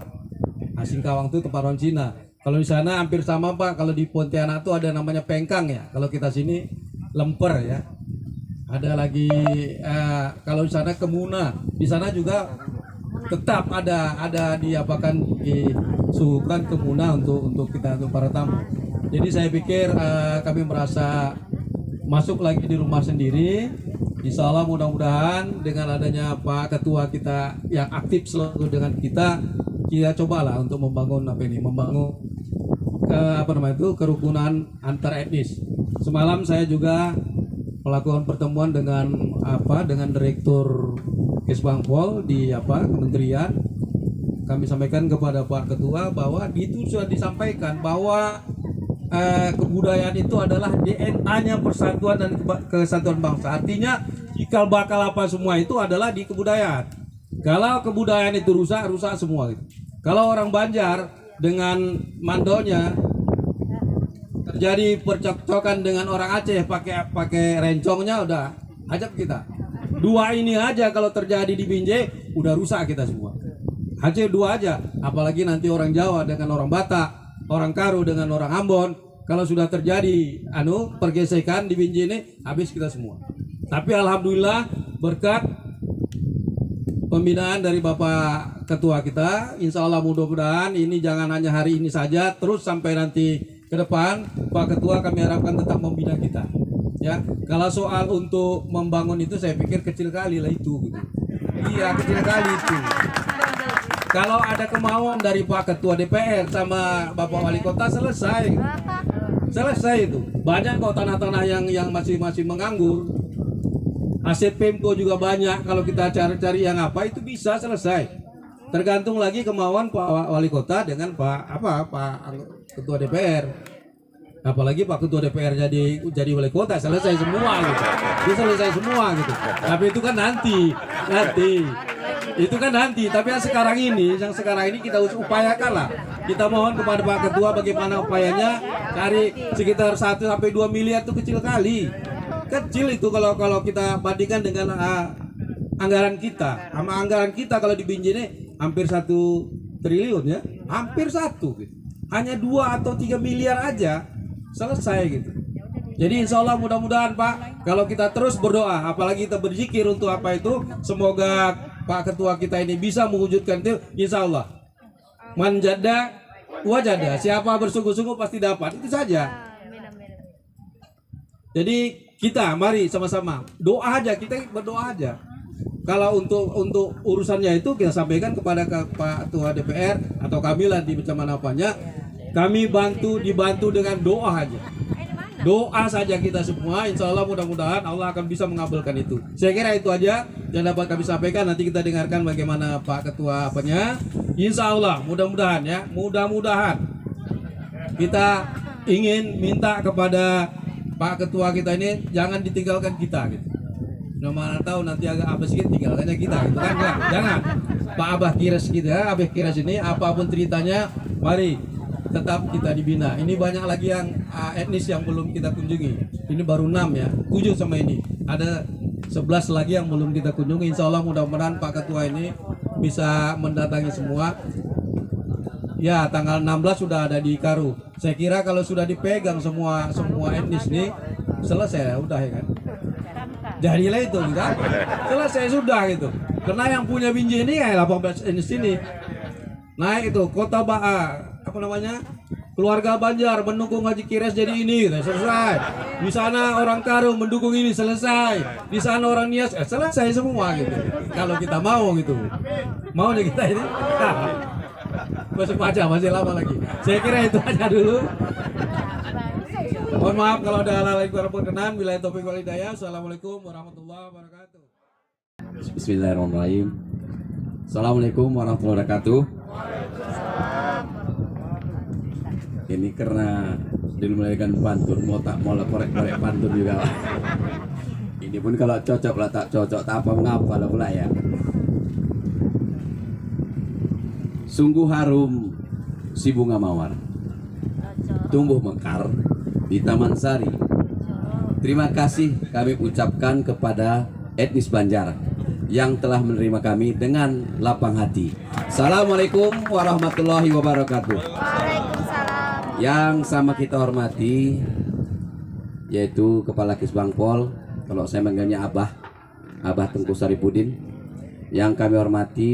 Nah, Singkawang tuh tempat orang Cina. Kalau di sana hampir sama Pak. Kalau di Pontianak tuh ada namanya Pengkang ya. Kalau kita sini Lemper ya. Ada lagi kalau di sana Kemuna. Di sana juga tetap ada disuguhkan Kemuna untuk kita, untuk para tamu. Jadi saya pikir kami merasa masuk lagi di rumah sendiri. Insya Allah mudah-mudahan dengan adanya Pak Ketua kita yang aktif selalu dengan kita cobalah untuk membangun kerukunan antar etnis. Semalam saya juga melakukan pertemuan dengan Direktur Kesbangpol di kementerian. Kami sampaikan kepada Pak Ketua bahwa itu sudah disampaikan bahwa kebudayaan itu adalah DNA-nya persatuan dan kesatuan bangsa. Artinya cikal bakal apa semua itu adalah di kebudayaan. Kalau kebudayaan itu rusak semua gitu. Kalau orang Banjar dengan mandonya terjadi percekcokan dengan orang Aceh pakai rencongnya, udah ajab kita. Dua ini aja kalau terjadi di Binjai udah rusak kita semua. Aceh dua aja, apalagi nanti orang Jawa dengan orang Batak, orang Karo dengan orang Ambon. Kalau sudah terjadi pergesekan di Binjai ini habis kita semua. Tapi alhamdulillah berkat pembinaan dari Bapak Ketua kita, insya Allah mudah-mudahan ini jangan hanya hari ini saja, terus sampai nanti ke depan Pak Ketua kami harapkan tetap membina kita. Ya, kalau soal untuk membangun itu saya pikir kecil kali lah itu. Gitu. Iya kecil kali itu. Kalau ada kemauan dari Pak Ketua DPR sama Bapak Wali Kota selesai itu. Banyak kok tanah-tanah yang masih menganggur. Aset Pemko juga banyak. Kalau kita cari-cari yang apa itu bisa selesai. Tergantung lagi kemauan Pak Wali Kota dengan Pak Ketua DPR. Apalagi Pak Ketua DPR jadi Wali Kota selesai semua gitu. Dia selesai semua gitu. Tapi itu kan nanti. Itu kan nanti. Tapi yang sekarang ini kita upayakan lah. Kita mohon kepada Pak Ketua bagaimana upayanya cari sekitar 1-2 miliar itu kecil kali. Kecil itu kalau kita bandingkan dengan anggaran kita. Sama anggaran kita kalau di Binjai ini hampir 1 triliun ya. Hampir 1 gitu. Hanya 2 atau 3 miliar aja selesai gitu. Jadi insya Allah mudah-mudahan Pak, kalau kita terus berdoa, apalagi kita berzikir untuk apa itu, semoga Pak Ketua kita ini bisa mewujudkan itu, insya Allah. Man jadda wajada, siapa bersungguh-sungguh pasti dapat, itu saja. Jadi kita mari sama-sama doa aja, kita berdoa aja. Kalau untuk urusannya itu kita sampaikan kepada Pak Ketua DPR atau kami lah di macam manapanya, kami dibantu dengan doa aja. Doa saja kita semua, insya Allah mudah-mudahan Allah akan bisa mengabulkan itu. Saya kira itu aja yang dapat kami sampaikan. Nanti kita dengarkan bagaimana Pak Ketua apanya. Insya Allah mudah-mudahan ya, mudah-mudahan kita ingin minta kepada Pak Ketua kita ini jangan ditinggalkan kita gitu. Nah, mana tahu nanti agak apa sedikit tinggalkannya kita gitu kan, jangan. Pak Abah Kires kita, Abah Kires ini apapun ceritanya, mari tetap kita dibina. Ini banyak lagi yang etnis yang belum kita kunjungi. Ini baru 6 ya, 7 sama ini. Ada 11 lagi yang belum kita kunjungi. Insya Allah mudah-mudahan Pak Ketua ini bisa mendatangi semua. Ya, tanggal 16 sudah ada di Karu. Saya kira kalau sudah dipegang semua etnis nih, selesai udah ya kan. Jadilah itu kan. Selesai sudah gitu. Karena yang punya Binjai ini ya 18 etnis ini. Naik itu kota apa namanya? Keluarga Banjar mendukung Haji Kires jadi ini, selesai. Di sana orang Karu mendukung ini, selesai. Di sana orang Nias, selesai semua gitu. Kalau kita mau gitu. Maunya kita ini. Masih lama lagi. Saya kira itu aja dulu. Mohon maaf kalau ada hal-hal yang kurang berkenan. Billahi taufiq wal hidayah. Assalamualaikum warahmatullahi wabarakatuh. Bismillahirrahmanirrahim. Assalamualaikum warahmatullahi wabarakatuh. Ini karena dimulaikan pantun, mau korek pantun juga. Ini pun kalau cocok lah tak cocok, tak apa mengapa lah pula ya. Sungguh harum si bunga mawar tumbuh mekar di Taman Sari. Terima kasih kami ucapkan kepada etnis Banjar yang telah menerima kami dengan lapang hati. Assalamualaikum warahmatullahi wabarakatuh. Waalaikumsalam. Yang sama kita hormati yaitu Kepala Kisbangpol, kalau saya manggilnya Abah Tengku Saripudin. Yang kami hormati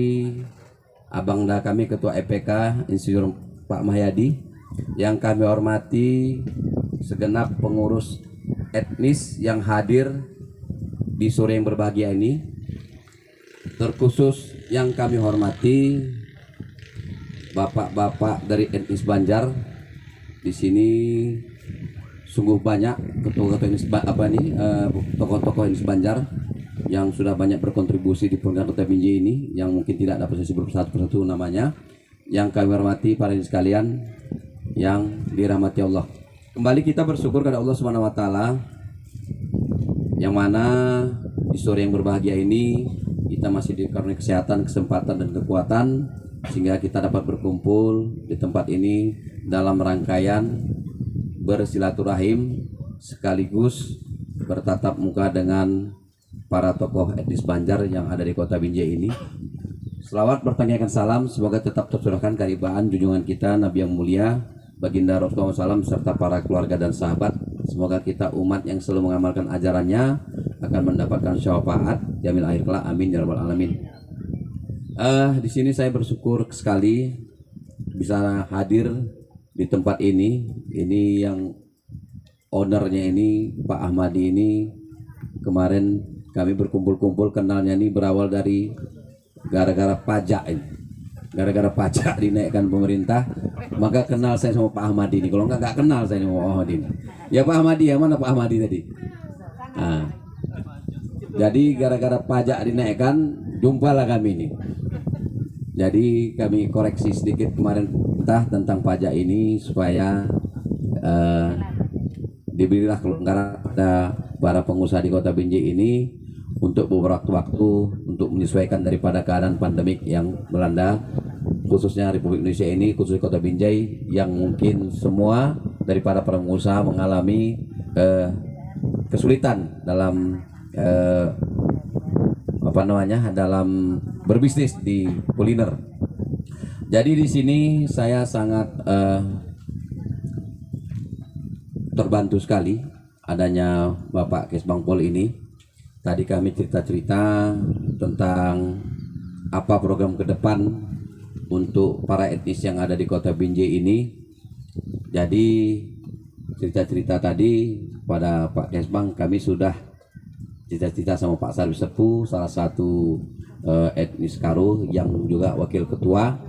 Abangda kami Ketua EPK Insinyur Pak Mahyadi. Yang kami hormati segenap pengurus etnis yang hadir di sore yang berbahagia ini. Terkhusus yang kami hormati bapak-bapak dari etnis Banjar. Di sini sungguh banyak ketua-ketua etnis tokoh-tokoh etnis Banjar yang sudah banyak berkontribusi di program Kota Binjai ini, yang mungkin tidak dapat saya sebut satu-persatu namanya. Yang kami hormati para hadirin sekalian yang dirahmati Allah. Kembali kita bersyukur kepada Allah Subhanahu wa taala yang mana di sore yang berbahagia ini kita masih dikaruniai kesehatan, kesempatan dan kekuatan sehingga kita dapat berkumpul di tempat ini dalam rangkaian bersilaturahim sekaligus bertatap muka dengan para tokoh etnis Banjar yang ada di Kota Binjai ini. Selawat bertanggakan salam semoga tetap tercurahkan keibaan junjungan kita Nabi yang mulia Baginda Rasulullah SAW serta para keluarga dan sahabat. Semoga kita umat yang selalu mengamalkan ajarannya akan mendapatkan syafaat jamil akhir kelak. Amin ya rabbal alamin. Di sini saya bersyukur sekali bisa hadir di tempat ini. Ini yang ownernya ini Pak Ahmadi ini kemarin kami berkumpul-kumpul, kenalnya ini berawal dari gara-gara pajak ini. Gara-gara pajak dinaikkan pemerintah, maka kenal saya sama Pak Ahmadi ini. Kalau nggak kenal saya sama Pak Ahmadi ini. Ya Pak Ahmadi, ya mana Pak Ahmadi tadi? Nah, jadi gara-gara pajak dinaikkan, jumpalah kami ini. Jadi kami koreksi sedikit kemarin tentang pajak ini supaya diberilah kelonggaran pada para pengusaha di Kota Binjai ini untuk beberapa waktu untuk menyesuaikan daripada keadaan pandemik yang melanda khususnya Republik Indonesia ini, khusus Kota Binjai yang mungkin semua daripada para pengusaha mengalami kesulitan dalam dalam berbisnis di kuliner. Jadi di sini saya sangat terbantu sekali adanya Bapak Kesbangpol ini. Tadi kami cerita-cerita tentang apa program ke depan untuk para etnis yang ada di Kota Binjai ini. Jadi cerita-cerita tadi pada Pak Kesbang kami sudah cerita-cerita sama Pak Sarwi Sepuh, salah satu etnis Karo yang juga wakil ketua.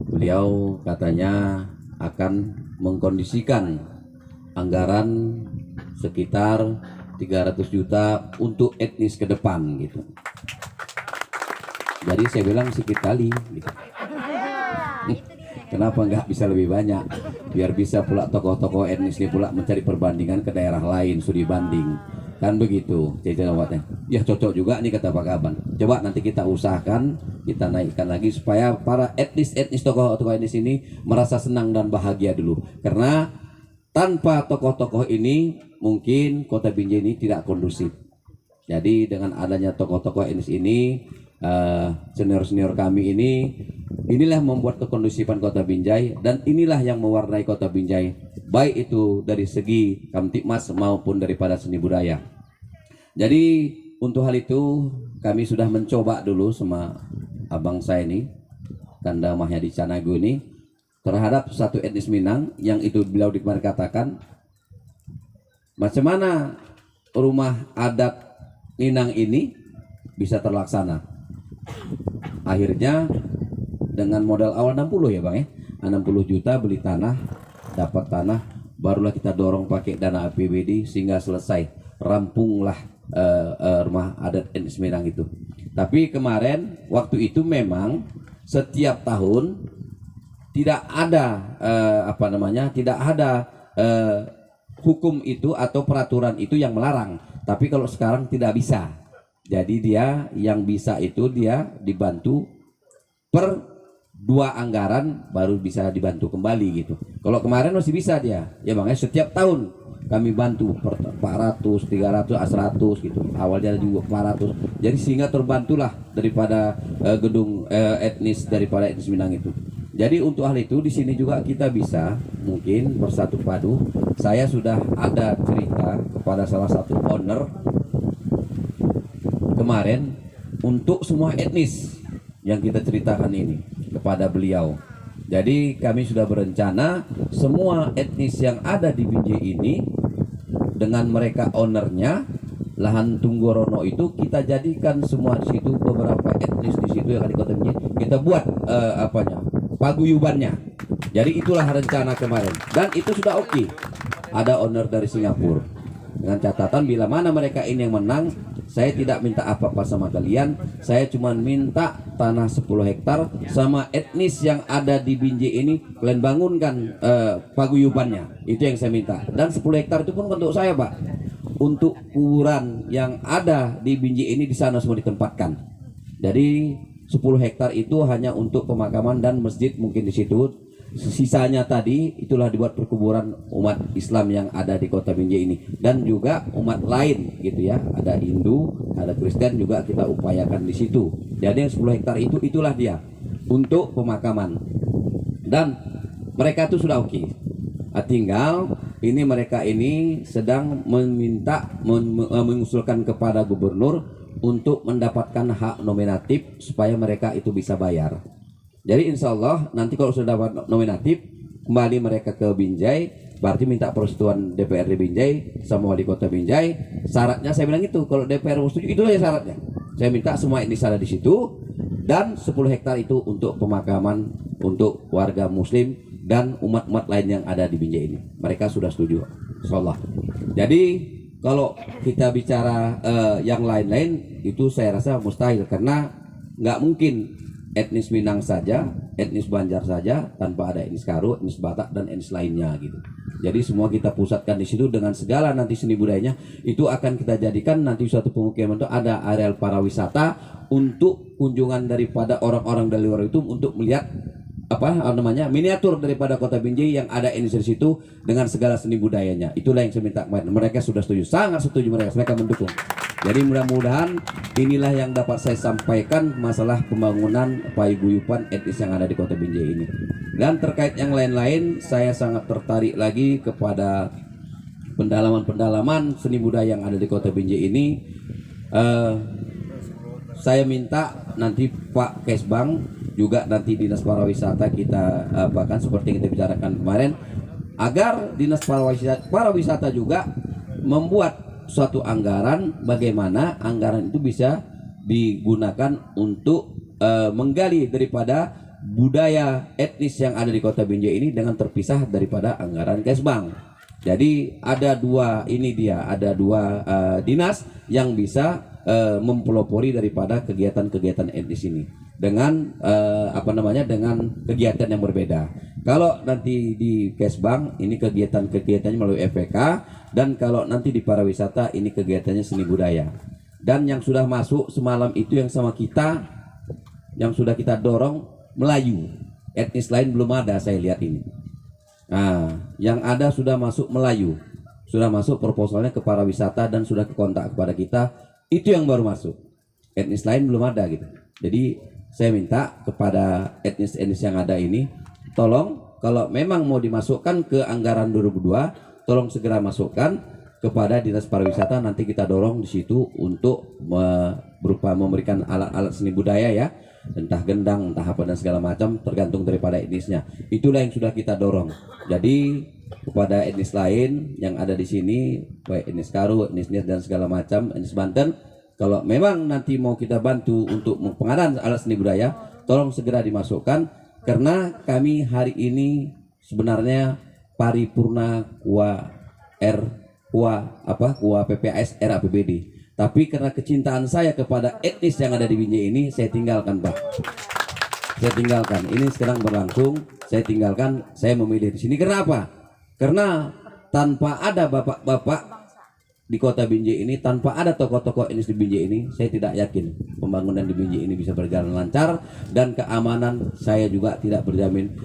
Beliau katanya akan mengkondisikan anggaran sekitar 300 juta untuk etnis ke depan gitu. Jadi saya bilang sedikit kali gitu. Kenapa nggak bisa lebih banyak, biar bisa pula tokoh-tokoh etnis ini pula mencari perbandingan ke daerah lain, studi banding kan begitu cerita awatnya. Ya cocok juga nih kata Pak Kaban. Coba nanti kita usahakan, kita naikkan lagi supaya para etnis tokoh-tokoh etnis ini merasa senang dan bahagia dulu, karena tanpa tokoh-tokoh ini mungkin Kota Binjai ini tidak kondusif. Jadi dengan adanya tokoh-tokoh etnis ini, senior-senior kami inilah membuat kekondusifan Kota Binjai, dan inilah yang mewarnai Kota Binjai, baik itu dari segi Kamtibmas maupun daripada seni budaya. Jadi untuk hal itu kami sudah mencoba dulu sama abang saya ini, Kanda Mahyadi Canago ini, terhadap satu etnis Minang yang itu beliau katakan macam mana rumah adat Minang ini bisa terlaksana. Akhirnya dengan modal awal 60 ya Bang ya, 60 juta beli tanah, dapat tanah, barulah kita dorong pakai dana APBD sehingga selesai, rampunglah rumah adat etnis Minang itu. Tapi kemarin waktu itu memang setiap tahun tidak ada tidak ada hukum itu atau peraturan itu yang melarang. Tapi kalau sekarang tidak bisa. Jadi dia yang bisa itu dia dibantu per 2 anggaran baru bisa dibantu kembali gitu. Kalau kemarin masih bisa dia, ya Bang ya, setiap tahun kami bantu per 400, 300, 100 gitu. Awalnya juga 400. Jadi sehingga terbantulah daripada gedung etnis daripada etnis Minang itu. Jadi untuk hal itu di sini juga kita bisa mungkin bersatu padu. Saya sudah ada cerita kepada salah satu owner kemarin untuk semua etnis yang kita ceritakan ini kepada beliau. Jadi kami sudah berencana semua etnis yang ada di Binjai ini dengan mereka ownernya, lahan Tunggorono itu kita jadikan semua di situ, beberapa etnis di situ yang ada di Kota Binjai kita buat paguyubannya. Jadi itulah rencana kemarin dan itu sudah oke. Ada owner dari Singapura dengan catatan bila mana mereka ini yang menang, saya tidak minta apa-apa sama kalian, saya cuma minta tanah 10 hektar sama etnis yang ada di Binjai ini kalian bangunkan paguyubannya. Itu yang saya minta. Dan 10 hektar itu pun untuk saya Pak, untuk kuburan yang ada di Binjai ini di sana semua ditempatkan. Jadi 10 hektar itu hanya untuk pemakaman dan masjid mungkin di situ. Sisanya tadi itulah dibuat perkuburan umat Islam yang ada di Kota Binjai ini, dan juga umat lain gitu ya, ada Hindu, ada Kristen juga kita upayakan di situ. Jadi yang 10 hektar itulah dia untuk pemakaman, dan mereka itu sudah oke. Tinggal ini mereka ini sedang mengusulkan kepada gubernur untuk mendapatkan hak nominatif supaya mereka itu bisa bayar. Jadi insya Allah nanti kalau sudah dapat nominatif kembali mereka ke Binjai, berarti minta persetujuan DPRD Binjai sama wali kota Binjai. Syaratnya saya bilang itu, kalau DPR setuju itulah ya syaratnya. Saya minta semua etnis ada di situ dan 10 hektar itu untuk pemakaman untuk warga Muslim dan umat-umat lain yang ada di Binjai ini. Mereka sudah setuju, insya Allah. Jadi kalau kita bicara yang lain-lain itu saya rasa mustahil, karena nggak mungkin etnis Minang saja, etnis Banjar saja tanpa ada etnis Karo, etnis Batak dan etnis lainnya gitu. Jadi semua kita pusatkan di situ dengan segala nanti seni budayanya, itu akan kita jadikan nanti suatu pemukiman itu ada areal para wisata untuk kunjungan daripada orang-orang dari luar itu untuk melihat miniatur daripada Kota Binjai yang ada etnis di situ dengan segala seni budayanya. Itulah yang saya minta kemarin. Mereka sudah setuju, sangat setuju mereka mendukung. Jadi mudah-mudahan inilah yang dapat saya sampaikan masalah pembangunan paguyuban etnis yang ada di Kota Binjai ini. Dan terkait yang lain-lain, saya sangat tertarik lagi kepada pendalaman seni budaya yang ada di Kota Binjai ini. Saya minta nanti Pak Kesbang juga nanti Dinas Pariwisata kita bahkan seperti yang kita bicarakan kemarin, agar Dinas Pariwisata juga membuat suatu anggaran, bagaimana anggaran itu bisa digunakan untuk menggali daripada budaya etnis yang ada di Kota Binjai ini dengan terpisah daripada anggaran Kesbang. Jadi ada dua dinas yang bisa mempelopori daripada kegiatan-kegiatan etnis ini dengan dengan kegiatan yang berbeda. Kalau nanti di Kesbang ini kegiatan-kegiatannya melalui FPK, dan kalau nanti di pariwisata ini kegiatannya seni budaya. Dan yang sudah masuk semalam itu yang sama kita, yang sudah kita dorong Melayu, etnis lain belum ada saya lihat ini. Nah, yang ada sudah masuk Melayu, sudah masuk proposalnya ke pariwisata dan sudah ke kontak kepada kita, itu yang baru masuk. Etnis lain belum ada gitu. Jadi saya minta kepada etnis-etnis yang ada ini, tolong kalau memang mau dimasukkan ke anggaran 2002, tolong segera masukkan kepada Dinas Pariwisata. Nanti kita dorong di situ untuk berupa memberikan alat-alat seni budaya ya, entah gendang, entah apa dan segala macam, tergantung daripada etnisnya. Itulah yang sudah kita dorong. Jadi kepada etnis lain yang ada di sini, baik etnis Karo, etnis Nias dan segala macam, etnis Banten, kalau memang nanti mau kita bantu untuk pengadaan alat seni budaya, tolong segera dimasukkan, karena kami hari ini sebenarnya paripurna KUA PPAS RAPBD. Tapi karena kecintaan saya kepada etnis yang ada di Binjai ini, saya tinggalkan, Pak. Saya tinggalkan. Ini sekarang berlangsung. Saya tinggalkan. Saya memilih di sini. Kenapa? Karena tanpa ada bapak-bapak di Kota Binjai ini, tanpa ada tokoh-tokoh etnis di Binjai ini, saya tidak yakin pembangunan di Binjai ini bisa berjalan lancar, dan keamanan saya juga tidak berjamin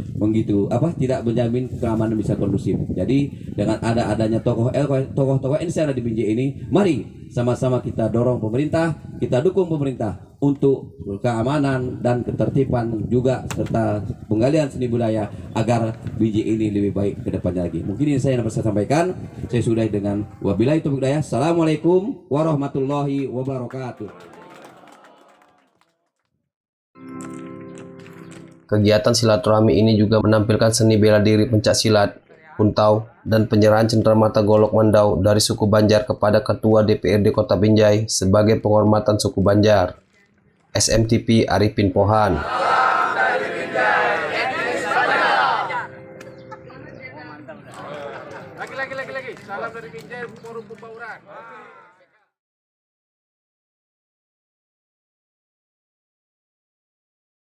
tidak berjamin keamanan bisa kondusif. Jadi dengan adanya tokoh-tokoh etnis yang ada di Binjai ini, mari sama-sama kita dorong pemerintah, kita dukung pemerintah untuk keamanan dan ketertiban juga serta penggalian seni budaya agar Binjai ini lebih baik ke depannya lagi. Mungkin ini saya yang dapat saya sampaikan. Saya sudahi dengan wabillahi taufiq hidayah. Assalamualaikum warahmatullahi wabarakatuh. Kegiatan silaturahmi ini juga menampilkan seni bela diri pencak silat, Puntau, dan penyerahan cenderamata golok mandau dari suku Banjar kepada Ketua DPRD Kota Binjai sebagai penghormatan suku Banjar. SMTP Arifin Pohan. Lagi. Salam dari Binjai, Forum Pembauran.